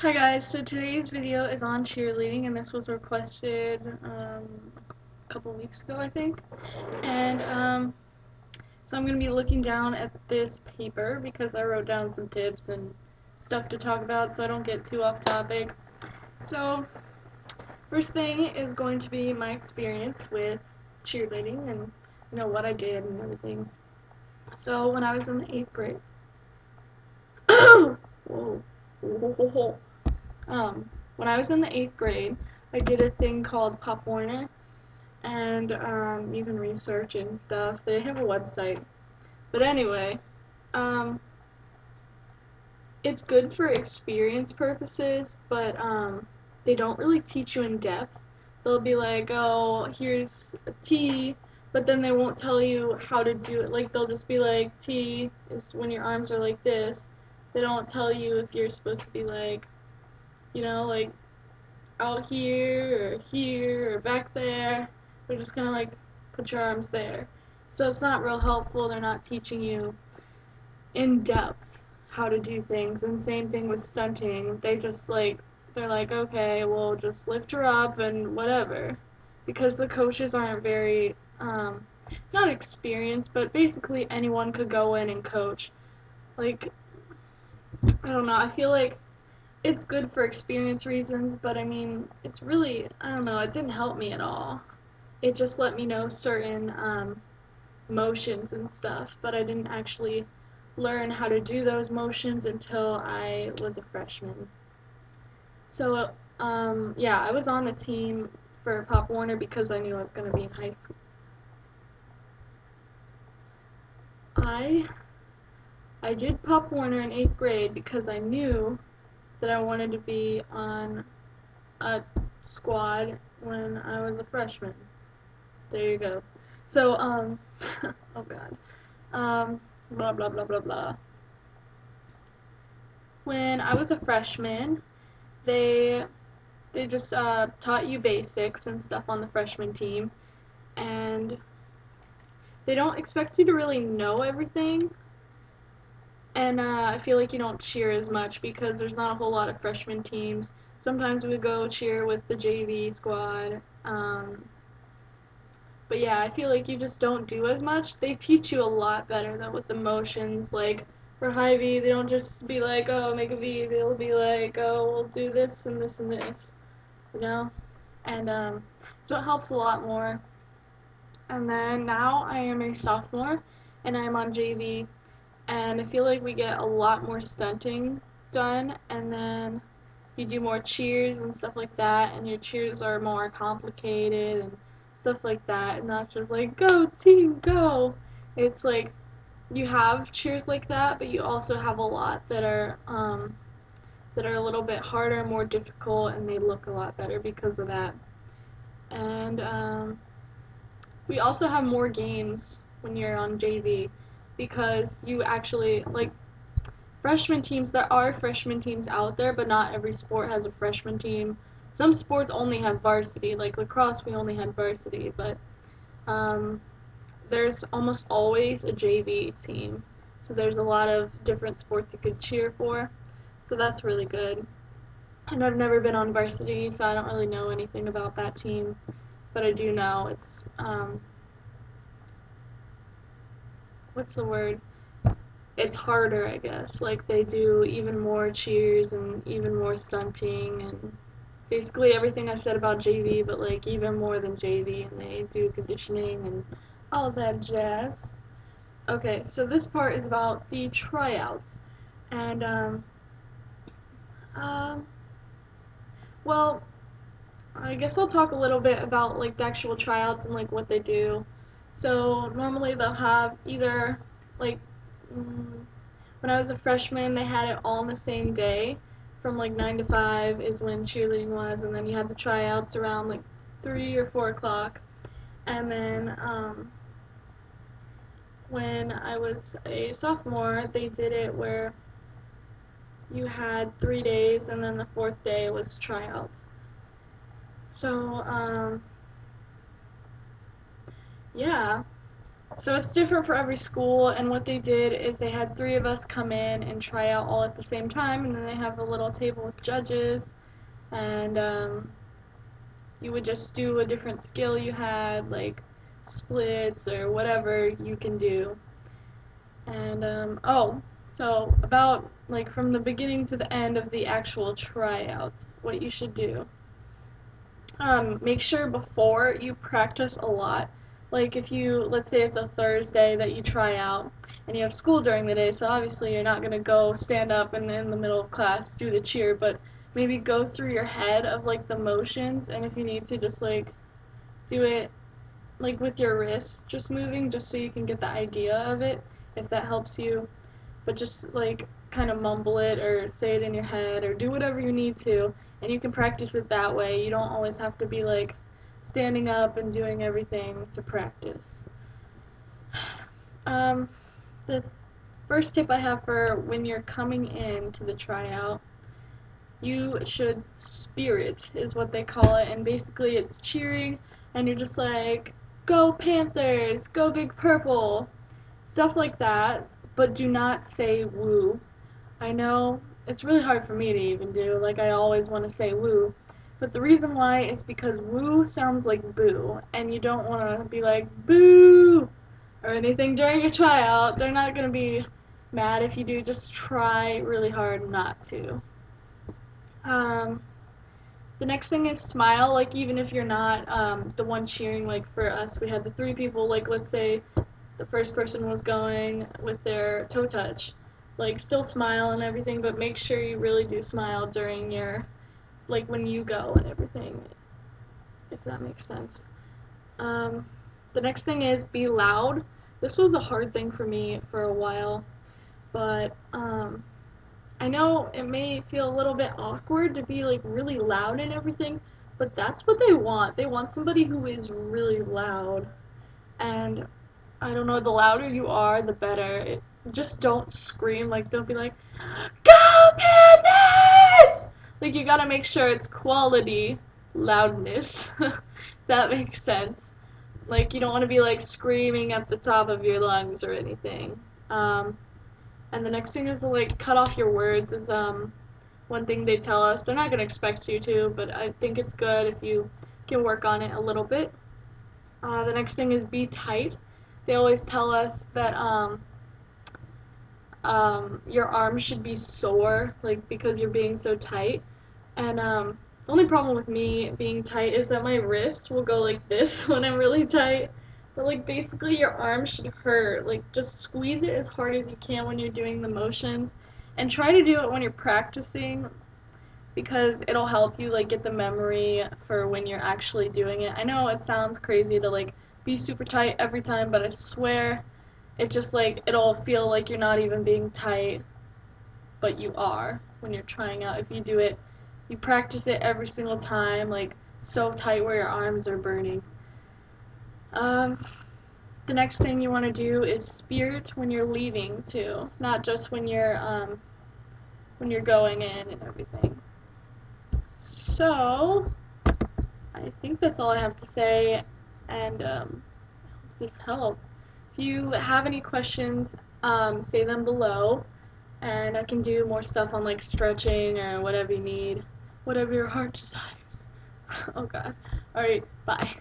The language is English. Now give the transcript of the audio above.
Hi guys, so today's video is on cheerleading and this was requested a couple weeks ago I think. And so I'm going to be looking down at this paper because I wrote down some tips and stuff to talk about so I don't get too off topic. So first thing is going to be my experience with cheerleading and what I did and everything. So when I was in the 8th grade, whoa. When I was in the 8th grade, I did a thing called Pop Warner, and you can research and stuff. They have a website. But anyway, um, it's good for experience purposes, but they don't really teach you in depth. They'll be like, oh, here's a T, but then they won't tell you how to do it. Like, they'll just be like, T is when your arms are like this. They don't tell you if you're supposed to be like, like out here or back there. They're just gonna like put your arms there. So it's not real helpful. They're not teaching you in depth how to do things. And same thing with stunting. They're like, okay, well just lift her up and whatever. Because the coaches aren't very not experienced, but basically anyone could go in and coach. Like, I don't know, I feel like it's good for experience reasons, but I mean, it's really, I don't know, it didn't help me at all. It just let me know certain motions and stuff, but I didn't actually learn how to do those motions until I was a freshman. So, yeah, I was on the team for Pop Warner because I knew I was going to be in high school. I I did Pop Warner in 8th grade because I knew that I wanted to be on a squad when I was a freshman. There you go. So, oh god. Blah blah blah blah blah. When I was a freshman, they they just taught you basics and stuff on the freshman team, and they don't expect you to really know everything. And I feel like you don't cheer as much because there's not a whole lot of freshman teams. Sometimes we would go cheer with the JV squad. But yeah, I feel like you just don't do as much. They teach you a lot better though with emotions. Like for high V, they don't just be like, oh, make a V. They'll be like, oh, we'll do this and this and this, you know? And so it helps a lot more. And then now I am a sophomore and I'm on JV. And I feel like we get a lot more stunting done. And then you do more cheers and stuff like that. And your cheers are more complicated and stuff like that, and not just like go team go. It's like you have cheers like that, but you also have a lot that are a little bit harder, more difficult, and they look a lot better because of that. And we also have more games when you're on JV because you actually like freshman teams. There are freshman teams out there, but not every sport has a freshman team. Some sports only have varsity, like lacrosse we only had varsity, but um, there's almost always a JV team. So there's a lot of different sports you could cheer for. So that's really good. And I've never been on varsity, so I don't really know anything about that team. But I do know it's, what's the word? It's harder, I guess. Like they do even more cheers and even more stunting and basically everything I said about JV, but like even more than JV, and they do conditioning and all that jazz. Okay, so this part is about the tryouts, and um, well, I guess I'll talk a little bit about like the actual tryouts and like what they do. So normally they'll have either like when I was a freshman, they had it all on the same day, from like 9 to 5 is when cheerleading was, and then you had the tryouts around like 3 or 4 o'clock, and then when I was a sophomore, they did it where you had 3 days, and then the fourth day was tryouts. So, yeah. So it's different for every school, and what they did is they had three of us come in and try out all at the same time, and then they have a little table with judges, and you would just do a different skill you had, like splits or whatever you can do. And so about like from the beginning to the end of the actual tryout, what you should do. Make sure before you practice a lot. Like if you, let's say it's a Thursday that you try out, and you have school during the day, so obviously you're not gonna go stand up and in the middle of class do the cheer, but maybe go through your head of like the motions, and if you need to, just like do it like with your wrists just moving, just so you can get the idea of it, if that helps you. But just like kind of mumble it or say it in your head or do whatever you need to, and you can practice it that way. You don't always have to be like standing up and doing everything to practice. Um, the first tip I have for when you're coming in to the tryout, you should spirit, is what they call it, and basically it's cheering, and you're just like, go Panthers, go Big Purple, stuff like that, but do not say woo. I know it's really hard for me to even do, like I always want to say woo, but the reason why is because woo sounds like boo, and you don't want to be like boo or anything during your tryout. They're not going to be mad if you do, just try really hard not to. Um, the next thing is smile, like even if you're not the one cheering, like for us, we had the three people, like let's say the first person was going with their toe touch, like still smile and everything, but make sure you really do smile during your, like when you go and everything, if that makes sense. Um, the next thing is be loud. This was a hard thing for me for a while, but I know it may feel a little bit awkward to be like really loud and everything, but that's what they want. They want somebody who is really loud. And I don't know, the louder you are, the better. Just don't scream, like don't be like, "Go Panthers!" Like you gotta make sure it's quality loudness. That makes sense. Like you don't want to be like screaming at the top of your lungs or anything. And the next thing is to like cut off your words is one thing they tell us. They're not gonna expect you to, but I think it's good if you can work on it a little bit. The next thing is be tight. They always tell us that your arms should be sore, like because you're being so tight. And the only problem with me being tight is that my wrists will go like this when I'm really tight. But like basically your arms should hurt. Like just squeeze it as hard as you can when you're doing the motions, and try to do it when you're practicing, because it'll help you like get the memory for when you're actually doing it. I know it sounds crazy to like be super tight every time, but I swear it just like it'll feel like you're not even being tight, but you are when you're trying out. If you do it, you practice it every single time, like so tight where your arms are burning. Um, the next thing you want to do is spirit when you're leaving too, not just when you're going in and everything. So I think that's all I have to say, and this helped. If you have any questions, say them below, and I can do more stuff on like stretching or whatever you need, whatever your heart desires. Oh God. All right, bye.